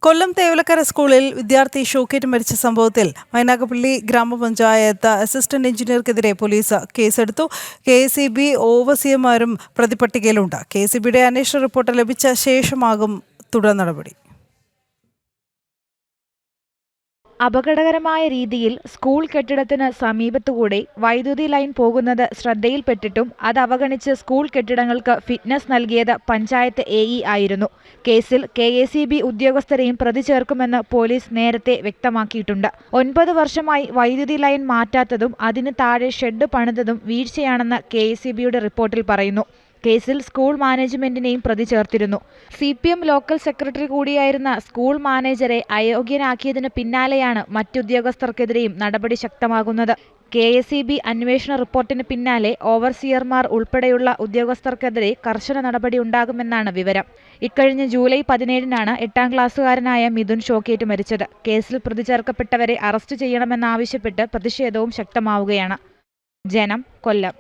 കൊല്ലം തേവലക്കര സ്കൂളിൽ വിദ്യാർത്ഥി ഷോക്കേറ്റ് മരിച്ച സംഭവത്തിൽ മൈനാഗപ്പള്ളി ഗ്രാമപഞ്ചായത്ത് അസിസ്റ്റന്റ് എഞ്ചിനീയർക്കെതിരെ പോലീസ് കേസെടുത്തു. KSEB ഓവർസിയർമാരും പ്രതിപട്ടികയിലുണ്ട്. KSEBയുടെ അന്വേഷണ റിപ്പോർട്ട് ലഭിച്ച ശേഷമാകും തുടർ നടപടി. അപകടകരമായ രീതിയിൽ സ്കൂൾ കെട്ടിടത്തിന് സമീപത്തുകൂടെ വൈദ്യുതി ലൈൻ പോകുന്നത് ശ്രദ്ധയിൽപ്പെട്ടിട്ടും അത് അവഗണിച്ച് സ്കൂൾ കെട്ടിടങ്ങൾക്ക് ഫിറ്റ്നസ് നൽകിയത് പഞ്ചായത്ത് AE ആയിരുന്നു. കേസിൽ KSEB ഉദ്യോഗസ്ഥരെയും പ്രതി ചേർക്കുമെന്ന് പോലീസ് നേരത്തെ വ്യക്തമാക്കിയിട്ടുണ്ട്. 9 വർഷമായി വൈദ്യുതി ലൈൻ മാറ്റാത്തതും അതിന് താഴെ ഷെഡ് പണിതതും വീഴ്ചയാണെന്ന് KSEBയുടെ റിപ്പോർട്ടിൽ പറയുന്നു. കേസിൽ സ്കൂൾ മാനേജ്മെന്റിനെയും പ്രതി ചേർത്തിരുന്നു. CPM ലോക്കൽ സെക്രട്ടറി കൂടിയായിരുന്ന സ്കൂൾ മാനേജരെ അയോഗ്യനാക്കിയതിന് പിന്നാലെയാണ് മറ്റുദ്യോഗസ്ഥർക്കെതിരെയും നടപടി ശക്തമാകുന്നത്. KSEB അന്വേഷണ റിപ്പോർട്ടിന് പിന്നാലെ ഓവർസിയർമാർ ഉൾപ്പെടെയുള്ള ഉദ്യോഗസ്ഥർക്കെതിരെ കർശന നടപടി ഉണ്ടാകുമെന്നാണ് വിവരം. ഇക്കഴിഞ്ഞ ജൂലൈ 17-നാണ് 8ാം ക്ലാസ്സുകാരനായ മിഥുൻ ഷോക്കേറ്റ് മരിച്ചത്. കേസിൽ പ്രതി ചേർക്കപ്പെട്ടവരെ അറസ്റ്റ് ചെയ്യണമെന്നാവശ്യപ്പെട്ട് പ്രതിഷേധവും ശക്തമാവുകയാണ്. ജനം, കൊല്ലം.